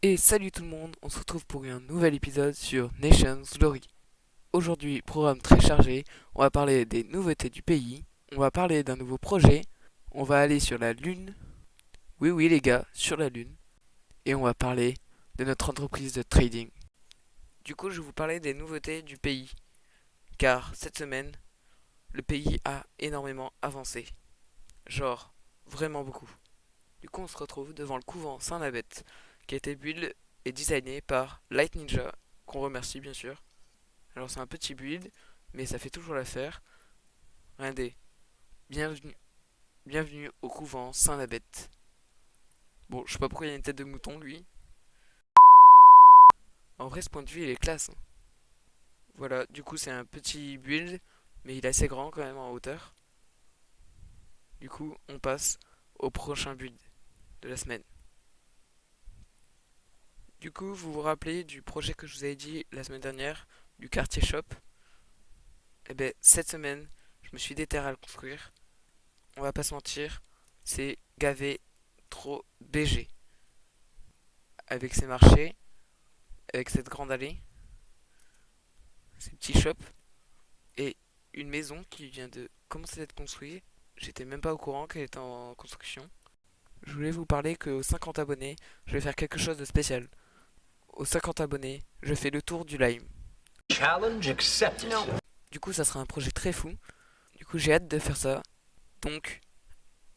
Et salut tout le monde, on se retrouve pour un nouvel épisode sur Nations Glory. Aujourd'hui, programme très chargé, on va parler des nouveautés du pays, on va parler d'un nouveau projet, on va aller sur la Lune, oui oui les gars, sur la Lune, et on va parler de notre entreprise de trading. Du coup, je vais vous parler des nouveautés du pays, car cette semaine, le pays a énormément avancé. Genre, vraiment beaucoup. Du coup, on se retrouve devant le couvent Saint-Nabet, qui a été build et designé par Light Ninja, qu'on remercie bien sûr. Alors c'est un petit build, mais ça fait toujours l'affaire. Regardez, bienvenue, bienvenue au couvent Saint-Nabet. Bon, je sais pas pourquoi il y a une tête de mouton lui. En vrai, ce point de vue, il est classe, hein. Voilà, du coup c'est un petit build, mais il est assez grand quand même en hauteur. Du coup, on passe au prochain build de la semaine. Du coup, vous vous rappelez du projet que je vous avais dit la semaine dernière, du quartier shop. Et ben cette semaine, je me suis déterré à le construire. On va pas se mentir, c'est gavé trop BG. Avec ses marchés, avec cette grande allée, ces petits shops, et une maison qui vient de commencer d'être construite. J'étais même pas au courant qu'elle était en construction. Je voulais vous parler qu'aux 50 abonnés, je vais faire quelque chose de spécial. Aux 50 abonnés, je fais le tour du Lime. Challenge accepted. Non. Du coup, ça sera un projet très fou. Du coup, j'ai hâte de faire ça. Donc,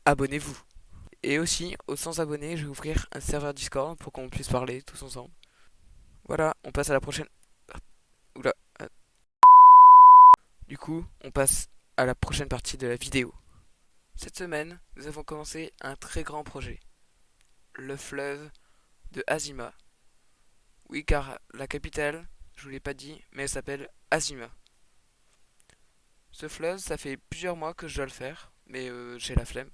abonnez-vous. Et aussi, aux 100 abonnés, je vais ouvrir un serveur Discord pour qu'on puisse parler tous ensemble. Voilà, on passe à la prochaine. Oula. Du coup, on passe à la prochaine partie de la vidéo. Cette semaine, nous avons commencé un très grand projet. Le fleuve de Azima. Oui, car la capitale, je vous l'ai pas dit, mais elle s'appelle Azima. Ce fleuve, ça fait plusieurs mois que je dois le faire, mais j'ai la flemme.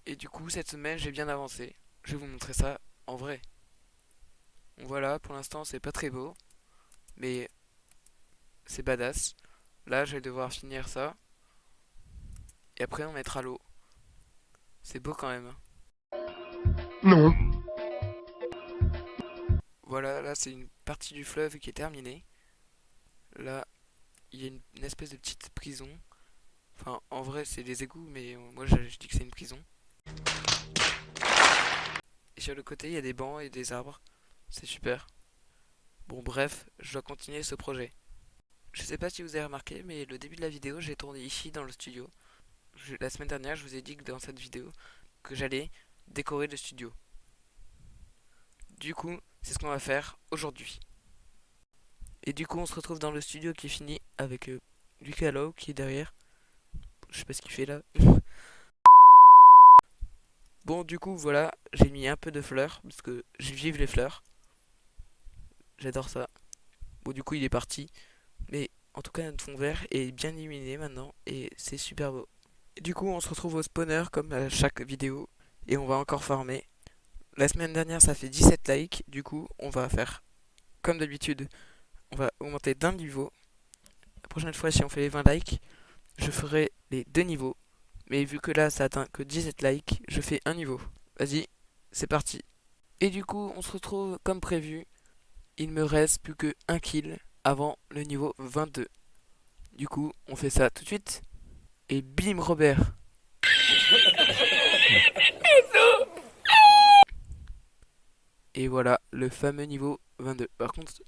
Et du coup, cette semaine, j'ai bien avancé. Je vais vous montrer ça en vrai. Donc voilà, pour l'instant, c'est pas très beau, mais c'est badass. Là, je vais devoir finir ça, et après, on mettra l'eau. C'est beau quand même, hein. Non. Voilà, là, c'est une partie du fleuve qui est terminée. Là, il y a une espèce de petite prison. Enfin, en vrai, c'est des égouts, mais moi, je dis que c'est une prison. Et sur le côté, il y a des bancs et des arbres. C'est super. Bon, bref, je dois continuer ce projet. Je sais pas si vous avez remarqué, mais le début de la vidéo, j'ai tourné ici dans le studio. La semaine dernière, je vous ai dit que dans cette vidéo, que j'allais décorer le studio. Du coup, c'est ce qu'on va faire aujourd'hui. Et du coup, on se retrouve dans le studio qui est fini avec Lucas Lowe qui est derrière. Je sais pas ce qu'il fait là. Bon, du coup, voilà, j'ai mis un peu de fleurs parce que je vive les fleurs. J'adore ça. Bon, du coup, il est parti. Mais en tout cas, notre fond vert est bien illuminé maintenant et c'est super beau. Et du coup, on se retrouve au spawner comme à chaque vidéo et on va encore farmer. La semaine dernière, ça fait 17 likes. Du coup, on va faire comme d'habitude. On va augmenter d'un niveau. La prochaine fois, si on fait les 20 likes, je ferai les deux niveaux. Mais vu que là, ça atteint que 17 likes, je fais un niveau. Vas-y, c'est parti. Et du coup, on se retrouve comme prévu. Il me reste plus que 1 kill avant le niveau 22. Du coup, on fait ça tout de suite. Et bim, Robert. Et voilà, le fameux niveau 22. Par contre,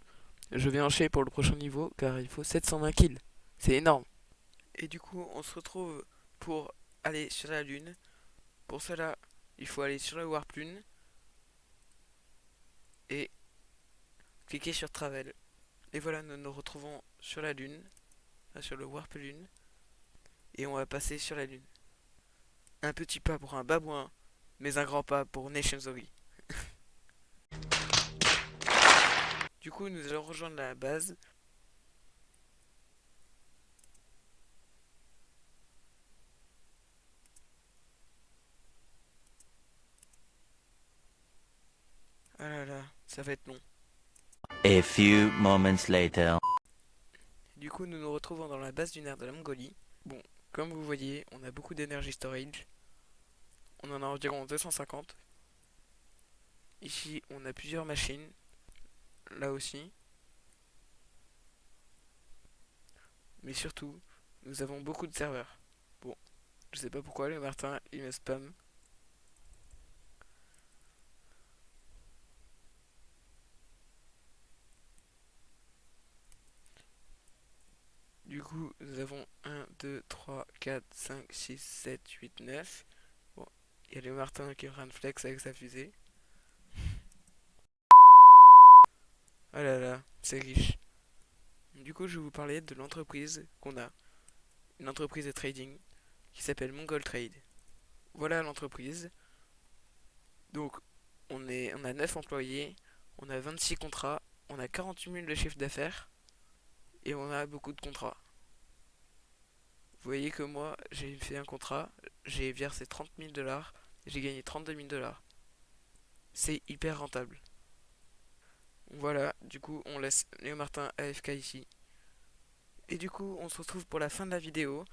je vais enchaîner pour le prochain niveau car il faut 720 kills. C'est énorme. Et du coup, on se retrouve pour aller sur la Lune. Pour cela, il faut aller sur le Warp Lune et cliquer sur Travel. Et voilà, nous nous retrouvons sur la Lune, sur le Warp Lune, et on va passer sur la Lune. Un petit pas pour un babouin, mais un grand pas pour Nation Zombie. Du coup, nous allons rejoindre la base. Ah là là, ça va être long. A few moments later. Du coup, nous nous retrouvons dans la base du nerf de la Mongolie. Bon, comme vous voyez, on a beaucoup d'énergie storage. on en a environ 250. Ici, on a plusieurs machines. Là aussi. Mais surtout, nous avons beaucoup de serveurs. Bon, je sais pas pourquoi le Martin, il me spam. Du coup, nous avons 1, 2, 3, 4, 5, 6, 7, 8, 9. Bon, il y a le Martin qui est en train de flex avec sa fusée. Oh là là, c'est riche. Du coup, je vais vous parler de l'entreprise qu'on a. Une entreprise de trading qui s'appelle Mongol Trade. Voilà l'entreprise. Donc, on a 9 employés, on a 26 contrats, on a 48 000 de chiffre d'affaires et on a beaucoup de contrats. Vous voyez que moi, j'ai fait un contrat, j'ai versé 30 000 dollars, j'ai gagné 32 000 dollars. C'est hyper rentable. Voilà, du coup, on laisse Léo Martin AFK ici. Et du coup, on se retrouve pour la fin de la vidéo.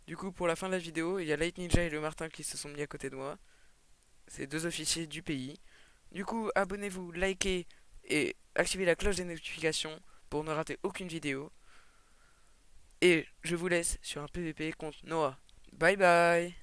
Du coup, pour la fin de la vidéo, il y a Light Ninja et Léo Martin qui se sont mis à côté de moi. C'est deux officiers du pays. Du coup, abonnez-vous, likez et activez la cloche des notifications pour ne rater aucune vidéo. Et je vous laisse sur un PVP contre Noah. Bye bye.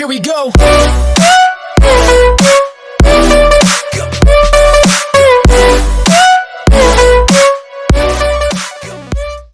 we go.